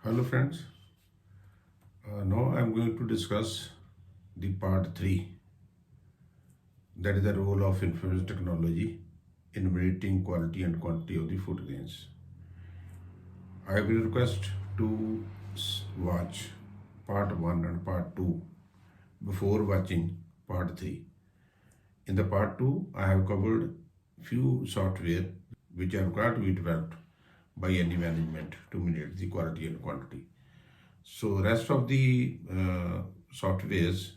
Hello friends, now I'm going to discuss the part 3, that is the role of information technology in monitoring quality and quantity of the food grains. I will request to watch part 1 and part 2 before watching part 3. In the part 2, I have covered few software which are required to be developed by any management to monitor the quality and quantity. So rest of the softwares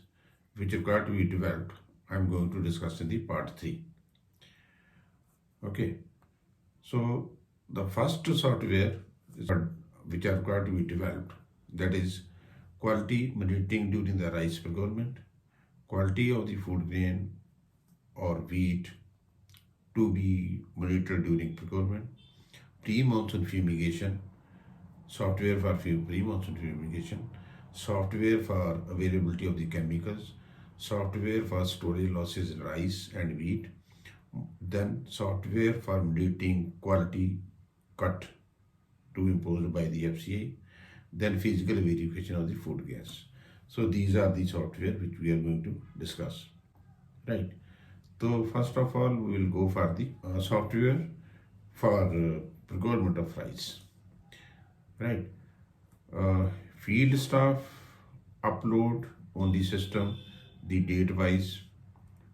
which require to be developed, I'm going to discuss in the part 3. Okay. So the first software is which are required to be developed, that is quality monitoring during the rice procurement, quality of the food grain or wheat to be monitored during procurement, pre-monsoon fumigation, software for pre-monsoon fumigation, software for availability of the chemicals, software for storage losses in rice and wheat, then software for monitoring quality cut to imposed by the FCA, then physical verification of the food grains. So these are the software which we are going to discuss, right? So first of all, we will go for the software for procurement of rice, right? Field staff upload on the system the date wise,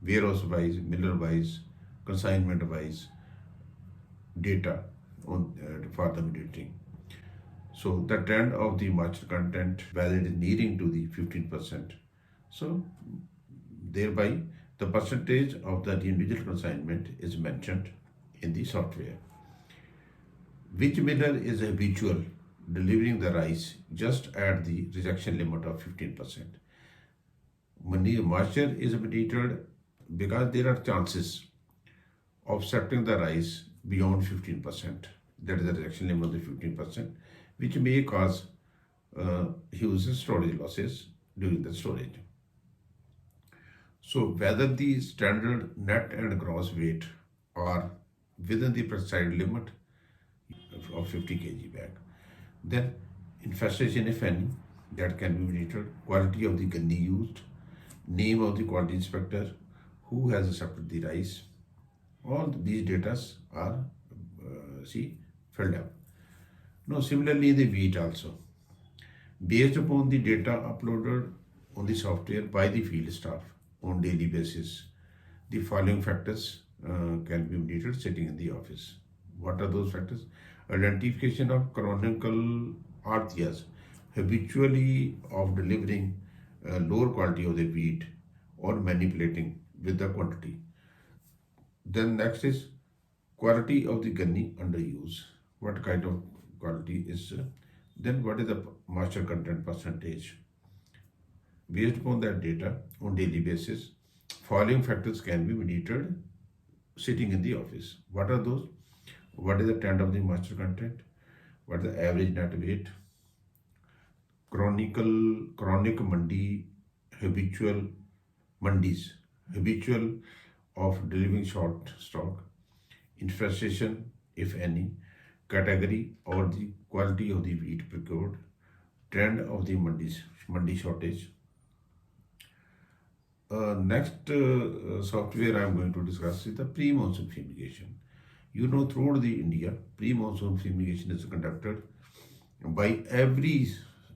warehouse wise, miller wise, consignment wise data on for the monitoring. So the trend of the moisture content valid is nearing to the 15%. So thereby the percentage of the individual consignment is mentioned in the software. Which miller is habitual delivering the rice just at the rejection limit of 15%. Moisture is monitored because there are chances of setting the rice beyond 15%, that is the rejection limit of the 15%, which may cause huge storage losses during the storage. So whether the standard net and gross weight are within the prescribed limit of 50 kg bag, then infestation if any that can be monitored, quality of the gunny used, name of the quality inspector who has accepted the rice. All these data are filled up. Now similarly the wheat also, based upon the data uploaded on the software by the field staff on daily basis, the following factors can be monitored sitting in the office. What are those factors? Identification of chronicle artias habitually of delivering lower quality of the wheat or manipulating with the quantity. Then next is quality of the gunny under use. What kind of quality is? Then what is the moisture content percentage? Based upon that data on daily basis, following factors can be monitored sitting in the office. What are those? What is the trend of the moisture content? What is the average net weight? Chronic mandi, habitual mandis, habitual of delivering short stock, infestation if any, category or the quality of the wheat procured, trend of the mandi shortage. Next software I am going to discuss is the pre-monsoon fumigation. You know, throughout the India, pre-monsoon fumigation is conducted by every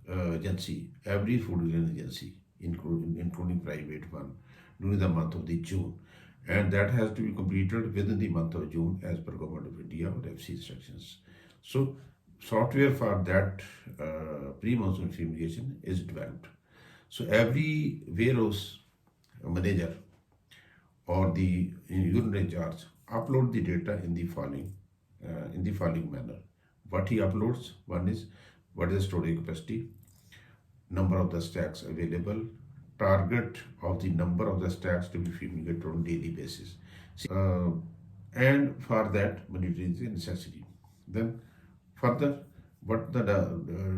agency, every food grain agency, including private one, during the month of the June, and that has to be completed within the month of June as per Govt of India or FC instructions. So software for that pre-monsoon fumigation is developed. So every warehouse manager or the unit in charge upload the data in the following manner. What he uploads, one is what is the storage capacity, number of the stacks available, target of the number of the stacks to be fumigated on daily basis, and for that monitoring is a necessity. Then further, what the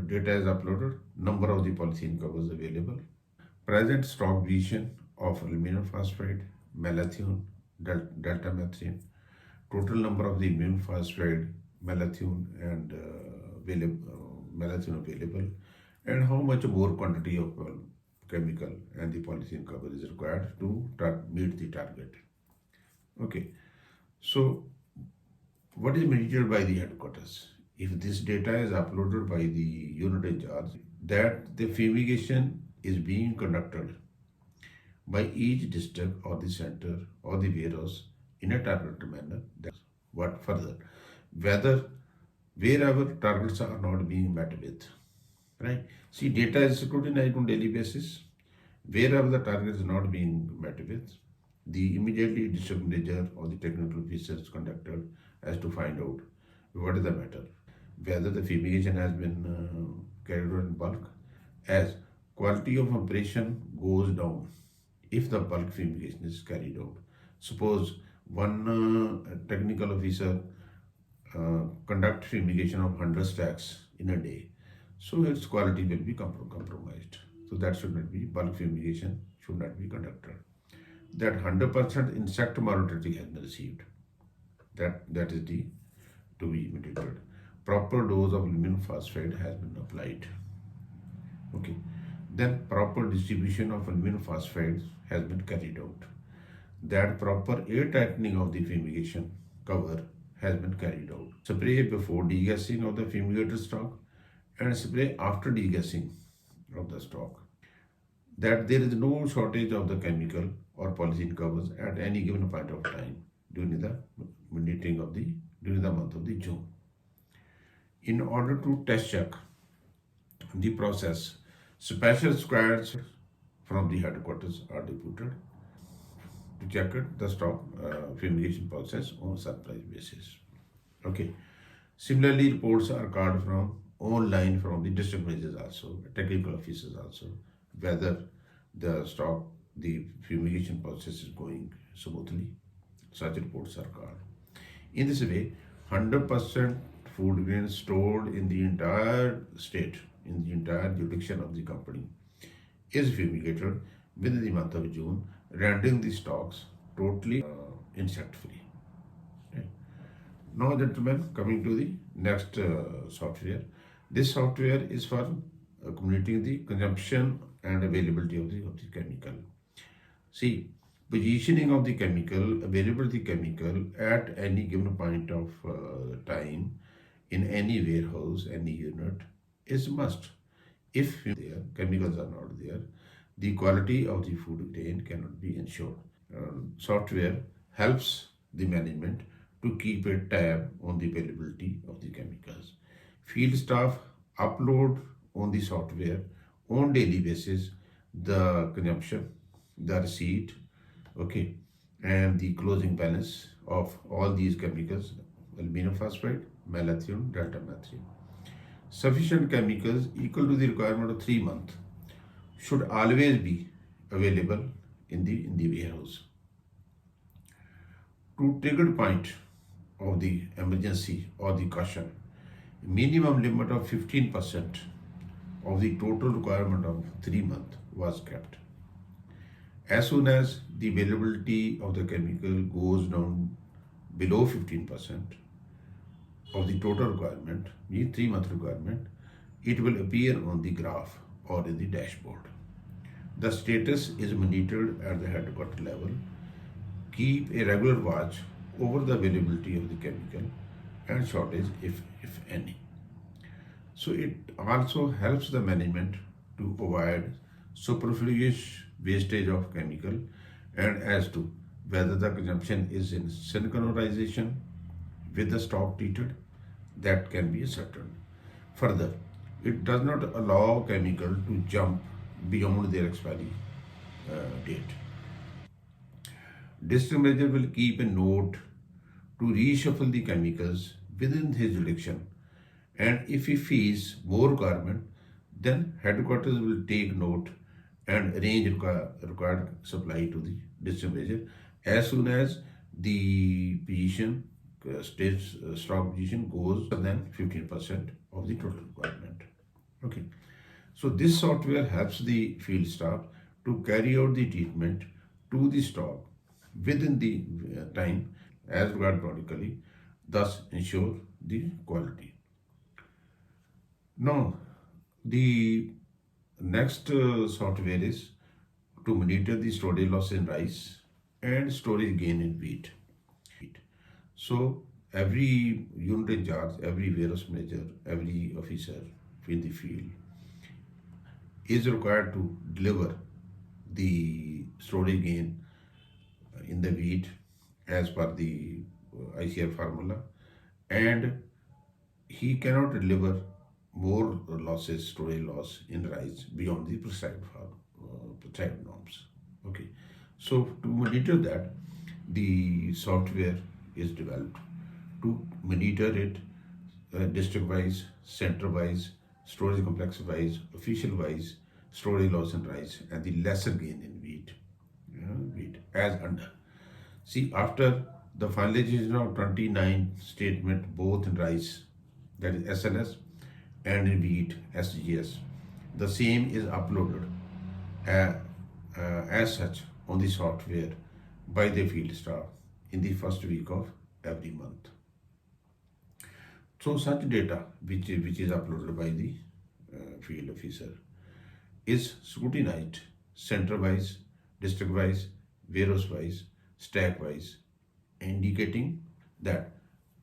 data is uploaded, number of the polythene covers available, present stock depletion of aluminum phosphide, malathion, delta methane, total number of the aluminum phosphide, malathion and malathion available, and how much more quantity of chemical and the polythene cover is required to meet the target. Okay, so what is mandated by the headquarters? If this data is uploaded by the unit in charge, that the fumigation is being conducted by each district or the center or the warehouse in a targeted manner. That's what further. Whether wherever targets are not being met with, right? See, data is scrutinized on daily basis. Wherever the target is not being met with, the immediately district manager or the technical officers conducted as to find out what is the matter, whether the fumigation has been carried out in bulk, as quality of operation goes down if the bulk fumigation is carried out. Suppose one technical officer conduct fumigation of 100 stacks in a day, so its quality will be compromised. So that should not be, bulk fumigation should not be conducted. That 100% insect mortality has been received. That is the to be mitigated. Proper dose of aluminum phosphate has been applied. Okay. Then proper distribution of aluminum phosphate has been carried out. That proper air tightening of the fumigation cover has been carried out. Spray before degassing of the fumigated stock and spray after degassing of the stock. That there is no shortage of the chemical or polythene covers at any given point of time during the during the month of the June. In order to test check the process, special squads from the headquarters are deputed to check the stock fumigation process on surprise basis. Okay. Similarly, reports are called from online from the district managers also, technical officers also, whether the fumigation process is going smoothly. Such reports are called. In this way, 100% food grains stored in the entire state, in the entire jurisdiction of the company, is fumigated within the month of June, rendering the stocks totally insect free. Okay. Now, gentlemen, coming to the next software. This software is for accommodating the consumption and availability of the chemical. See, positioning of the chemical, availability chemical at any given point of time in any warehouse, any unit is must. If there chemicals are not there, the quality of the food grain cannot be ensured. Software helps the management to keep a tab on the availability of the chemicals. Field staff upload on the software on daily basis the consumption, the receipt, okay, and the closing balance of all these chemicals: aluminum phosphate, malathion, delta malathion. Sufficient chemicals equal to the requirement of 3 months should always be available in the warehouse. To trigger point of the emergency or the caution, minimum limit of 15% of the total requirement of 3 months was kept. As soon as the availability of the chemical goes down below 15% of the total requirement, means 3 month requirement, it will appear on the graph or in the dashboard. The status is monitored at the headquarter level. Keep a regular watch over the availability of the chemical and shortage if any. So it also helps the management to avoid superfluous wastage of chemical, and as to whether the consumption is in synchronization with the stock treated, that can be ascertained. Further, it does not allow chemical to jump beyond their expiry date. District manager will keep a note to reshuffle the chemicals within his jurisdiction, and if he feels more requirement, then headquarters will take note and arrange required supply to the district manager as soon as the position states stock position goes less than 15% of the total requirement. Okay, so this software helps the field staff to carry out the treatment to the stock within the time as required periodically, thus ensure the quality. No, the next software is to monitor the storage loss in rice and storage gain in wheat. So every unit in charge, every warehouse manager, every officer in the field is required to deliver the storage gain in the wheat as per the ICR formula, and he cannot deliver more losses, storage loss in rice beyond the prescribed norms. Okay, so to monitor that, the software is developed to monitor it district wise, center wise, storage complex wise, official wise, storage loss in rice, and the lesser gain in wheat. Wheat as under. See, after the finalization of 29 statement both in rice, that is SLS, and in wheat, SGS, the same is uploaded uh, as such on the software by the field staff in the first week of every month. So such data, which is uploaded by the field officer, is scrutinized center-wise, district-wise, warehouse-wise, stack-wise, indicating that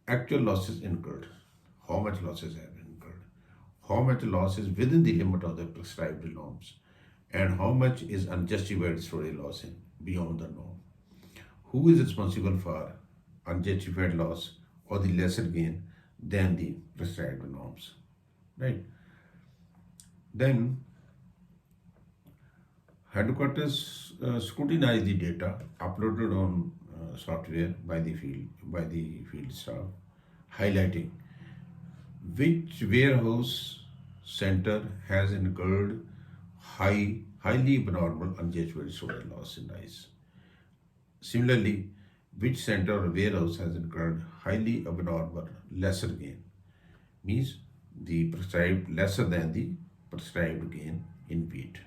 actual losses incurred, how much losses have been incurred, how much loss is within the limit of the prescribed norms, and how much is unjustified storage loss in beyond the norm. Who is responsible for unjustified loss or the lesser gain than the prescribed norms, right? Then headquarters scrutinize the data uploaded on software by the field staff, highlighting which warehouse center has incurred highly abnormal unjustified storage loss in rice. Similarly, which center or warehouse has incurred highly abnormal lesser gain, means the prescribed lesser than the prescribed gain in wheat.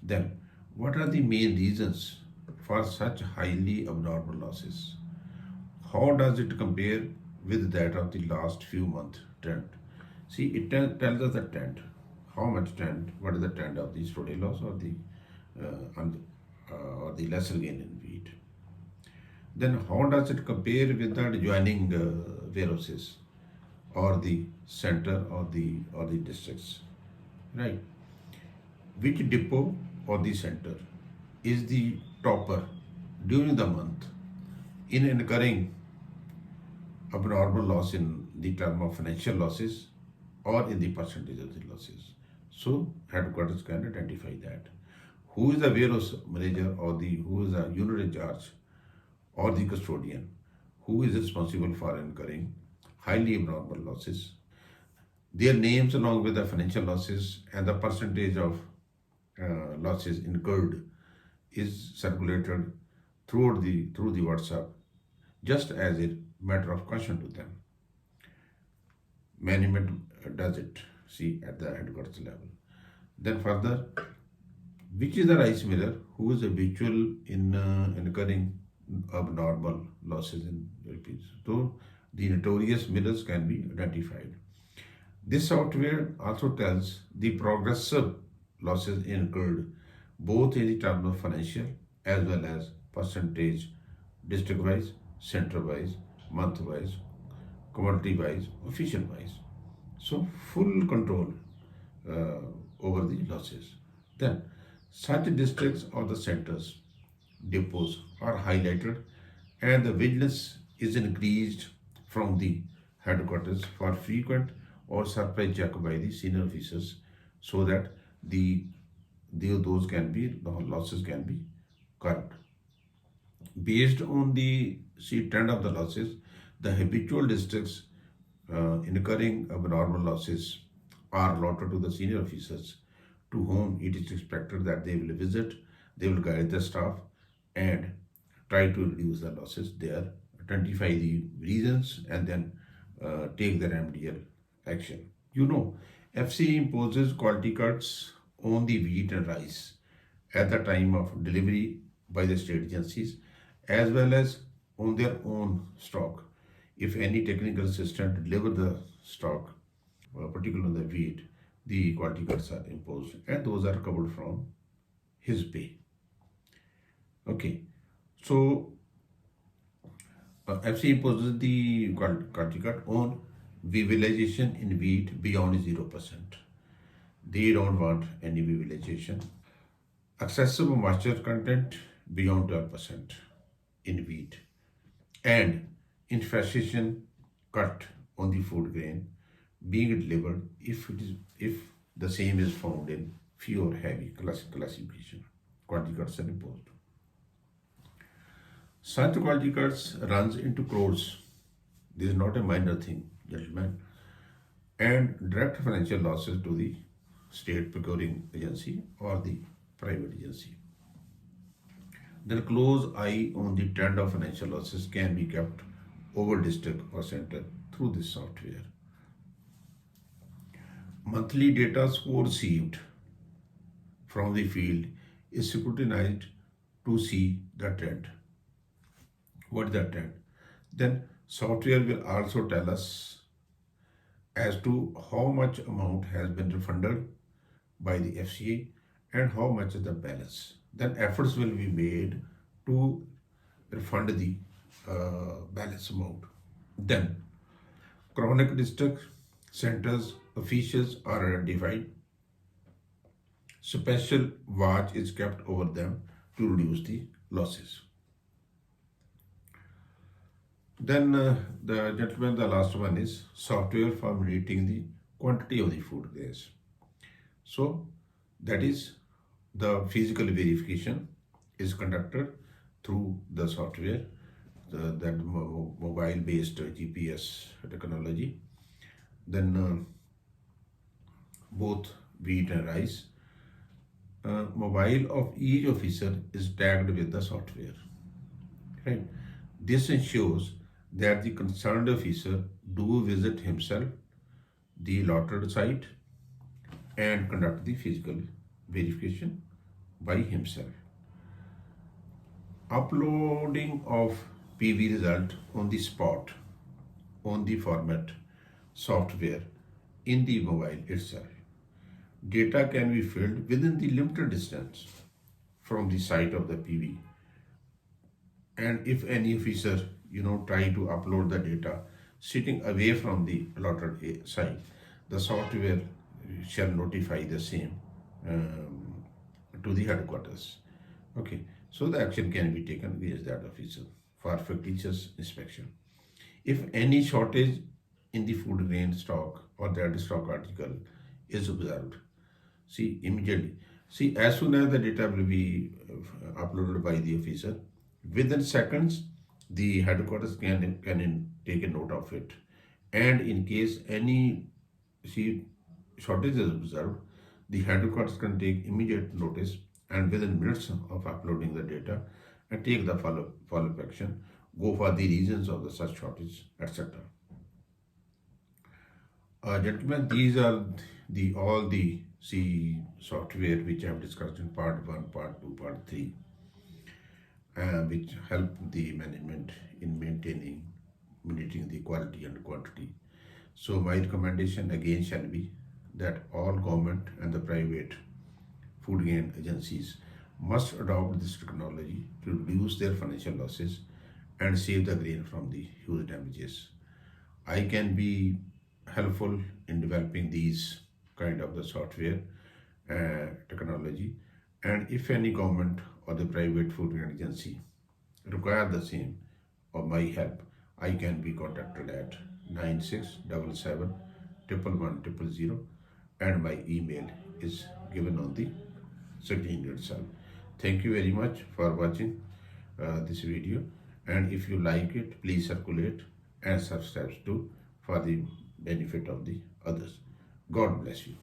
Then, what are the main reasons for such highly abnormal losses? How does it compare with that of the last few months trend? See, it tells us the trend. How much trend? What is the trend of the storage loss or the lesser gain in wheat? Then, how does it compare with the adjoining warehouses or the center or the districts? Right? Which depot or the center is the topper during the month in incurring abnormal loss in the term of financial losses or in the percentage of the losses? So headquarters can identify that. Who is the warehouse manager or the who is the unit in charge or the custodian who is responsible for incurring highly abnormal losses? Their names along with the financial losses and the percentage of losses incurred is circulated through the WhatsApp just as a matter of caution to them. Management does it, see, at the headquarters level. Then further, which is the rice miller who is habitual in incurring abnormal losses in rupees? So the notorious millers can be identified. This software also tells the progressive losses incurred both in the terms of financial as well as percentage, district wise, center wise, month wise, commodity wise, official wise. So full control over the losses. Then such districts or the centers, depots are highlighted and the vigilance is increased from the headquarters for frequent or surprise check by the senior officers so that those can be the losses can be curbed. Based on the trend of the losses, the habitual districts incurring abnormal losses are allotted to the senior officers to whom it is expected that they will visit, they will guide the staff and try to reduce the losses there, identify the reasons and then take the remedial action. FC imposes quality cuts on the wheat and rice at the time of delivery by the state agencies as well as on their own stock. If any technical assistant deliver the stock particularly on the wheat, the quality cuts are imposed, and those are covered from his pay. Okay, so FC imposes the quality cut on vivilization in wheat beyond 0%. They don't want any vivilization. Excessive moisture content beyond 12% in wheat, and infestation cut on the food grain being delivered if the same is found in few or heavy classification. Quality cuts are imposed. Such quality cuts runs into crores. This is not a minor thing, gentlemen, and direct financial losses to the state procuring agency or the private agency. Then close eye on the trend of financial losses can be kept over district or center through this software. Monthly data score received from the field is scrutinized to see the trend. What is the trend? Then software will also tell us as to how much amount has been refunded by the FCA and how much is the balance. Then efforts will be made to refund the balance amount. Then chronic district centers officials are identified. Special watch is kept over them to reduce the losses. Then the last one is software for monitoring the quantity of the food grains. So that is the physical verification is conducted through the software, that mobile-based GPS technology. Then both wheat and rice. Mobile of each officer is tagged with the software. Right. This ensures that the concerned officer do visit himself the allotted site and conduct the physical verification by himself. Uploading of PV result on the spot on the format software in the mobile itself. Data can be filled within the limited distance from the site of the PV. And if any officer try to upload the data sitting away from the allotted site, the software shall notify the same to the headquarters. Okay, so the action can be taken against that officer for fictitious inspection. If any shortage in the food grain stock or that stock article is observed, immediately, as soon as the data will be uploaded by the officer, within seconds, the headquarters can take a note of it. And in case any shortage is observed, the headquarters can take immediate notice and within minutes of uploading the data and take the follow-up action, go for the reasons of the such shortage, etc. Gentlemen, these are all the software which I have discussed in part 1, part 2, part 3, which help the management in monitoring the quality and quantity. So my recommendation again shall be that all government and the private food grain agencies must adopt this technology to reduce their financial losses and save the grain from the huge damages. I can be helpful in developing these kind of the software technology, and if any government or the private food grain agency require the same or my help, I can be contacted at 9677 111 000, and my email is given on the screen itself. Thank you very much for watching this video, and if you like it, please circulate and subscribe to for the benefit of the others. God bless you.